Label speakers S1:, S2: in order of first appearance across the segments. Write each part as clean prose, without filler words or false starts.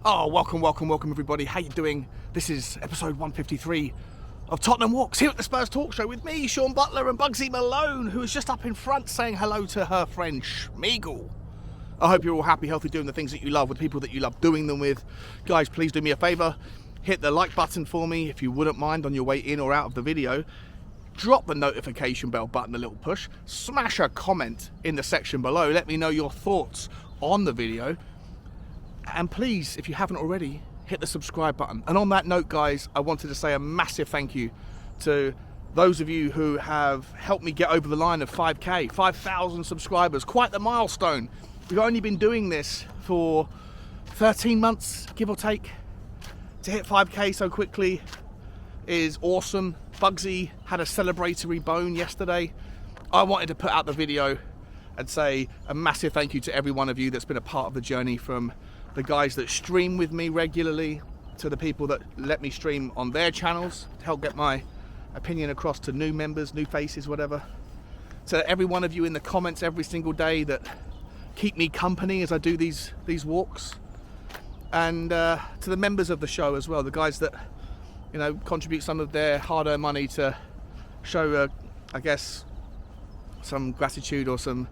S1: Oh, welcome everybody. How you doing? This is episode 153 of Tottenham Walks here at the Spurs Talk Show with me, Sean Butler, and Bugsy Malone, who is just up in front saying hello to her friend Schmeagle. I hope you're all happy, healthy, doing the things that you love with people that you love doing them with. Guys, please do me a favour. Hit the like button for me if you wouldn't mind on your way in or out of the video. Drop the notification bell button a little push. Smash a comment in the section below. Let me know your thoughts on the video. And please, if you haven't already, hit the subscribe button. And on that note, guys, I wanted to say a massive thank you to those of you who have helped me get over the line of 5K, 5,000 subscribers. Quite the milestone. We've only been doing this for 13 months, give or take. To hit 5K so quickly is awesome. Bugsy had a celebratory bone yesterday. I wanted to put out the video and say a massive thank you to every one of you that's been a part of the journey, from the guys that stream with me regularly to the people that let me stream on their channels to help get my opinion across to new members, new faces, whatever. To every one of you in the comments every single day that keep me company as I do these walks. And to the members of the show as well, the guys that, you know, contribute some of their hard-earned money to show, I guess, some gratitude or some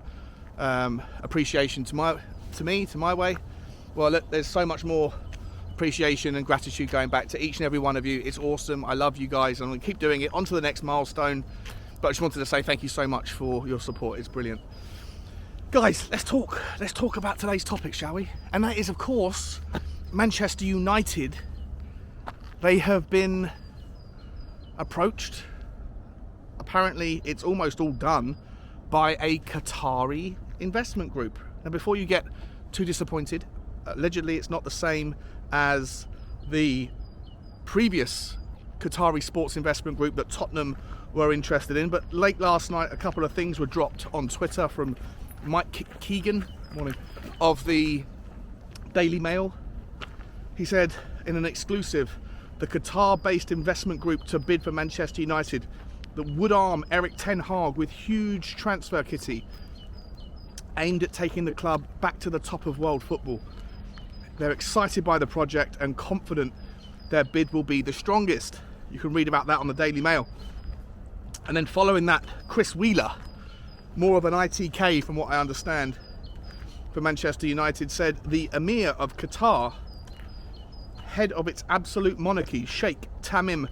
S1: appreciation to my way. Well, look, there's so much more appreciation and gratitude going back to each and every one of you. It's awesome. I love you guys, and I'm gonna keep doing it. On to the next milestone. But I just wanted to say thank you so much for your support. It's brilliant. Guys, let's talk about today's topic, shall we? And that is, of course, Manchester United. They have been approached. Apparently, it's almost all done by a Qatari investment group. Now, before you get too disappointed, allegedly it's not the same as the previous Qatari sports investment group that Tottenham were interested in. But late last night, a couple of things were dropped on Twitter from Mike Keegan, morning, of the Daily Mail. He said in an exclusive, the Qatar-based investment group to bid for Manchester United that would arm Erik ten Hag with huge transfer kitty aimed at taking the club back to the top of world football. They're excited by the project and confident their bid will be the strongest. You can read about that on the Daily Mail. And then following that, Chris Wheeler, more of an ITK from what I understand, for Manchester United, said the Emir of Qatar, head of its absolute monarchy, Sheikh Tamim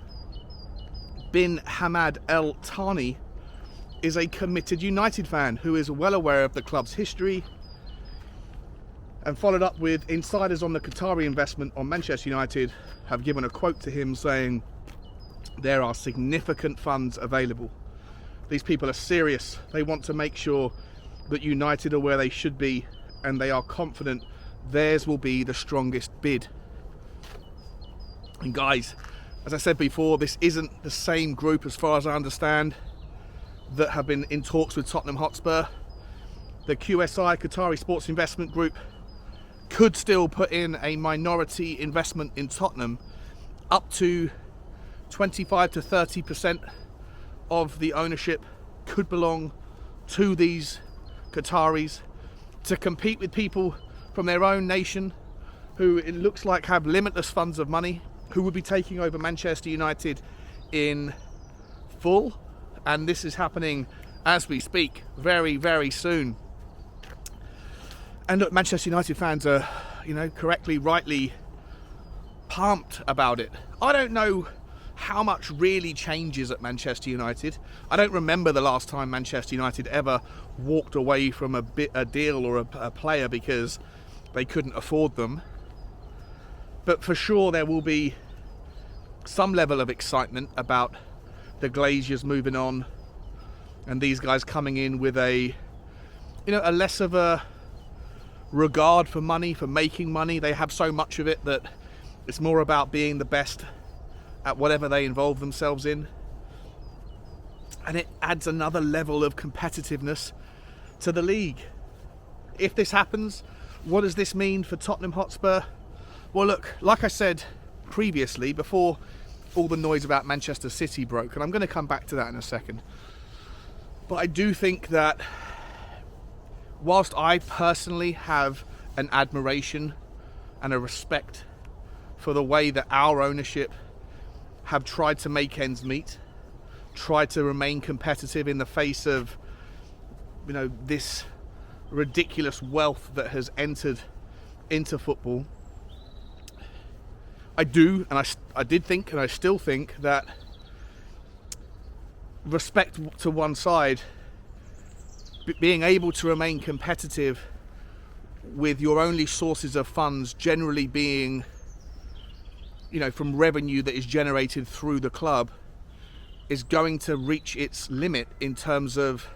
S1: bin Hamad Al Thani, is a committed United fan who is well aware of the club's history, and followed up with insiders on the Qatari investment on Manchester United have given a quote to him saying there are significant funds available. These people are serious. They want to make sure that United are where they should be, and they are confident theirs will be the strongest bid. And guys, as I said before, this isn't the same group, as far as I understand, that have been in talks with Tottenham Hotspur. The QSI, Qatari Sports Investment Group, could still put in a minority investment in Tottenham. Up to 25 to 30% of the ownership could belong to these Qataris, to compete with people from their own nation who it looks like have limitless funds of money, who would be taking over Manchester United in full. And this is happening as we speak, very, very soon. And look, Manchester United fans are, you know, correctly, rightly pumped about it. I don't know how much really changes at Manchester United. I don't remember the last time Manchester United ever walked away from a deal or a player because they couldn't afford them. But for sure there will be some level of excitement about the Glaziers moving on and these guys coming in with a less of a regard for money, for making money. They have so much of it that it's more about being the best at whatever they involve themselves in. And it adds another level of competitiveness to the league. If this happens, what does this mean for Tottenham Hotspur? Well, look, like I said previously, before all the noise about Manchester City broke, and I'm going to come back to that in a second, but I do think that whilst I personally have an admiration and a respect for the way that our ownership have tried to make ends meet, tried to remain competitive in the face of, this ridiculous wealth that has entered into football. I did think, and I still think that respect to one side, being able to remain competitive with your only sources of funds generally being, from revenue that is generated through the club, is going to reach its limit in terms of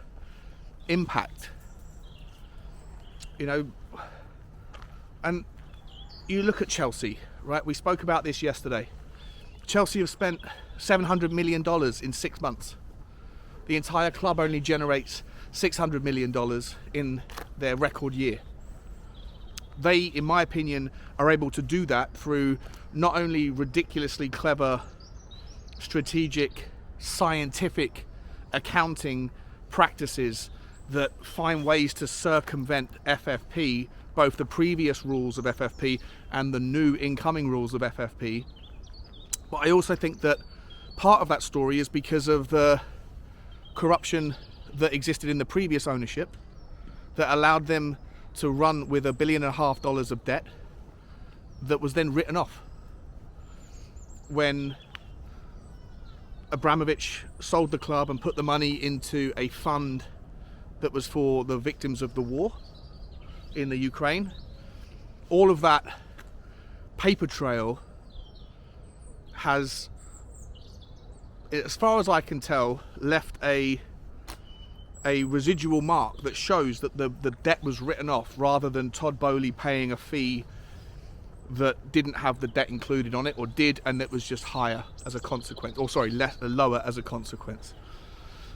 S1: impact. And you look at Chelsea, right? We spoke about this yesterday. Chelsea have spent $700 million in 6 months. The entire club only generates $600 million in their record year. They, in my opinion, are able to do that through not only ridiculously clever, strategic, scientific accounting practices that find ways to circumvent FFP, both the previous rules of FFP and the new incoming rules of FFP. But I also think that part of that story is because of the corruption that existed in the previous ownership that allowed them to run with $1.5 billion of debt that was then written off when Abramovich sold the club and put the money into a fund that was for the victims of the war in the Ukraine. All of that paper trail has, as far as I can tell, left a residual mark that shows that the debt was written off, rather than Todd Boehly paying a fee that didn't have the debt included on it, or did, and it was just higher as a consequence, lower as a consequence.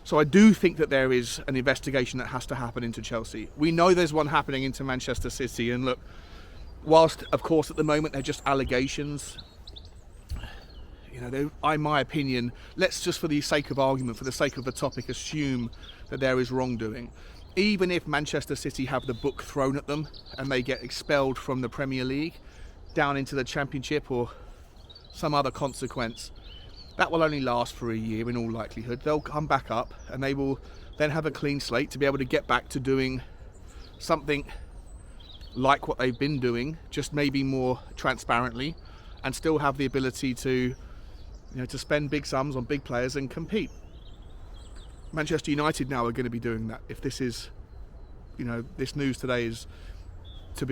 S1: So I do think that there is an investigation that has to happen into Chelsea. We know there's one happening into Manchester City, and look, whilst of course at the moment they're just allegations, in my opinion, let's just, for the sake of argument, for the sake of the topic, assume that there is wrongdoing. Even if Manchester City have the book thrown at them and they get expelled from the Premier League down into the Championship or some other consequence, that will only last for a year in all likelihood. They'll come back up and they will then have a clean slate to be able to get back to doing something like what they've been doing, just maybe more transparently, and still have the ability to spend big sums on big players and compete. Manchester United now are going to be doing that. If this is, this news today is to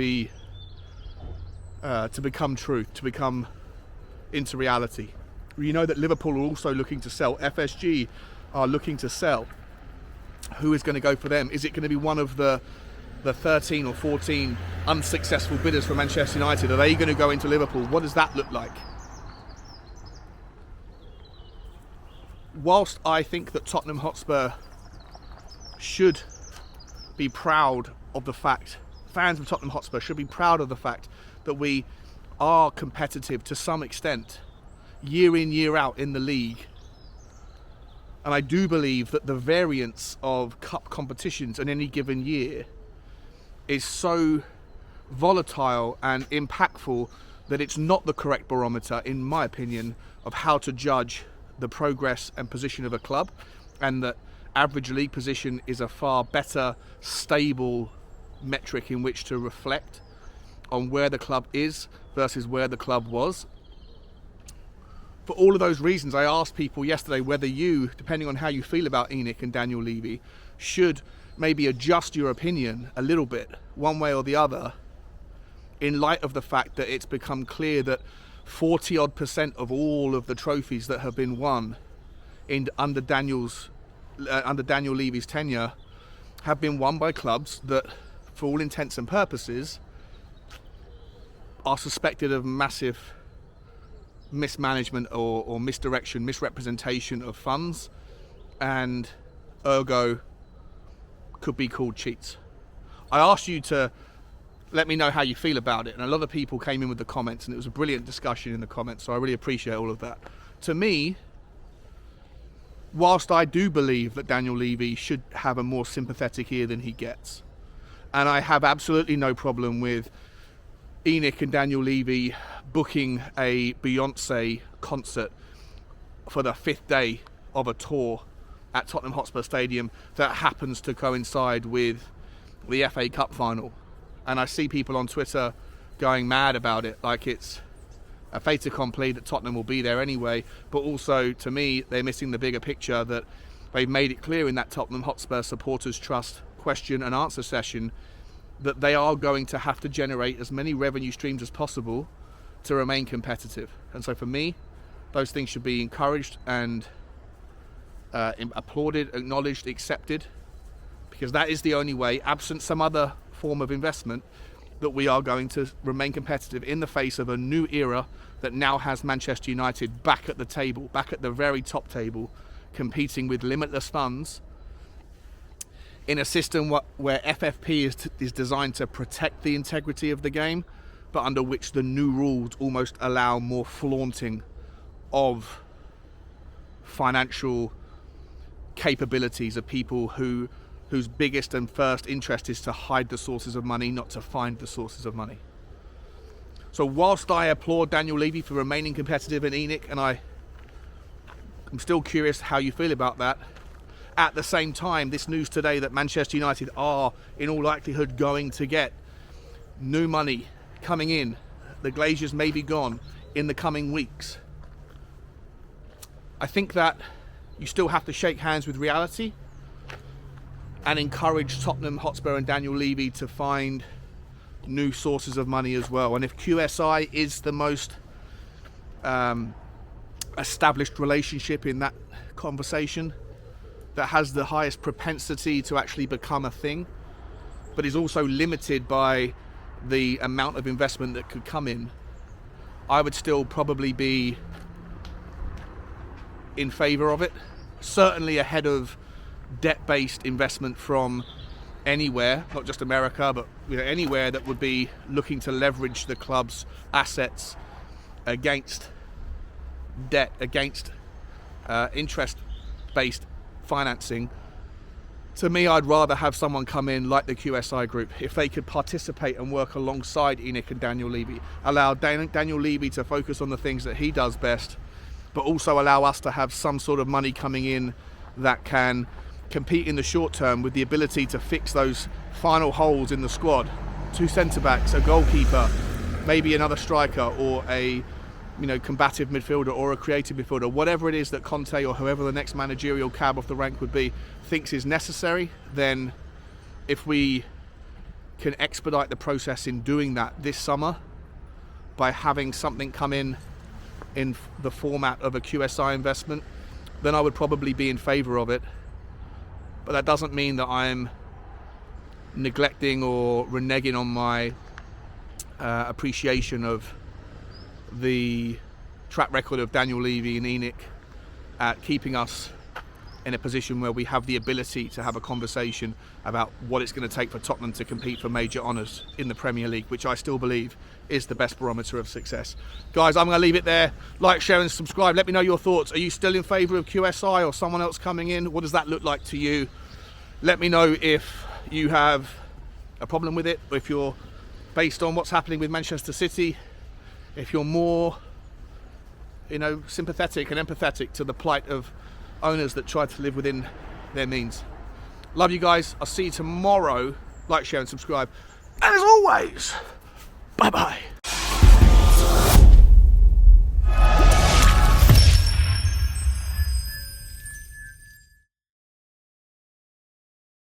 S1: become truth, to become into reality. You know that Liverpool are also looking to sell. FSG are looking to sell. Who is going to go for them? Is it going to be one of the 13 or 14 unsuccessful bidders for Manchester United? Are they going to go into Liverpool? What does that look like? Whilst I think that Tottenham Hotspur should be proud of the fact, fans of Tottenham Hotspur should be proud of the fact that we are competitive to some extent, year in, year out in the league. And I do believe that the variance of cup competitions in any given year is so volatile and impactful that it's not the correct barometer, in my opinion, of how to judge the progress and position of a club, and that average league position is a far better, stable metric in which to reflect on where the club is versus where the club was. For all of those reasons, I asked people yesterday whether you, depending on how you feel about ENIC and Daniel Levy, should maybe adjust your opinion a little bit, one way or the other, in light of the fact that it's become clear that 40% of all of the trophies that have been won under Daniel Levy's tenure have been won by clubs that, for all intents and purposes, are suspected of massive mismanagement or misdirection, misrepresentation of funds, and ergo could be called cheats. I asked you to let me know how you feel about it, and a lot of people came in with the comments, and it was a brilliant discussion in the comments, so I really appreciate all of that. To me, whilst I do believe that Daniel Levy should have a more sympathetic ear than he gets, and I have absolutely no problem with ENIC and Daniel Levy booking a Beyonce concert for the 5th day of a tour at Tottenham Hotspur Stadium that happens to coincide with the FA Cup final. And I see people on Twitter going mad about it, like it's a fait accompli that Tottenham will be there anyway. But also, to me, they're missing the bigger picture that they've made it clear in that Tottenham Hotspur Supporters Trust question and answer session that they are going to have to generate as many revenue streams as possible to remain competitive. And so for me, those things should be encouraged and applauded, acknowledged, accepted, because that is the only way, absent some other form of investment, that we are going to remain competitive in the face of a new era that now has Manchester United back at the table, back at the very top table, competing with limitless funds in a system where FFP is designed to protect the integrity of the game, but under which the new rules almost allow more flaunting of financial capabilities of people whose biggest and first interest is to hide the sources of money, not to find the sources of money. So whilst I applaud Daniel Levy for remaining competitive in ENIC, and I'm still curious how you feel about that, at the same time, this news today that Manchester United are in all likelihood going to get new money coming in, the Glazers may be gone in the coming weeks. I think that you still have to shake hands with reality and encourage Tottenham Hotspur and Daniel Levy to find new sources of money as well. And if QSI is the most established relationship in that conversation, that has the highest propensity to actually become a thing, but is also limited by the amount of investment that could come in, I would still probably be in favour of it. Certainly ahead of debt-based investment from anywhere, not just America, but anywhere that would be looking to leverage the club's assets against debt, against interest-based financing. To me, I'd rather have someone come in like the QSI group, if they could participate and work alongside ENIC and Daniel Levy, allow Daniel Levy to focus on the things that he does best, but also allow us to have some sort of money coming in that can compete in the short term with the ability to fix those final holes in the squad. 2 centre-backs, a goalkeeper, maybe another striker, or a combative midfielder or a creative midfielder, whatever it is that Conte or whoever the next managerial cab off the rank would be thinks is necessary. Then if we can expedite the process in doing that this summer by having something come in the format of a QSI investment, then I would probably be in favour of it. But that doesn't mean that I'm neglecting or reneging on my appreciation of the track record of Daniel Levy and ENIC at keeping us in a position where we have the ability to have a conversation about what it's going to take for Tottenham to compete for major honours in the Premier League, which I still believe is the best barometer of success. Guys, I'm going to leave it there. Like, share and subscribe. Let me know your thoughts. Are you still in favour of QSI or someone else coming in? What does that look like to you? Let me know if you have a problem with it, or if you're, based on what's happening with Manchester City, if you're more sympathetic and empathetic to the plight of owners that try to live within their means. Love you guys. I'll see you tomorrow. Like, share and subscribe. And as always, bye bye.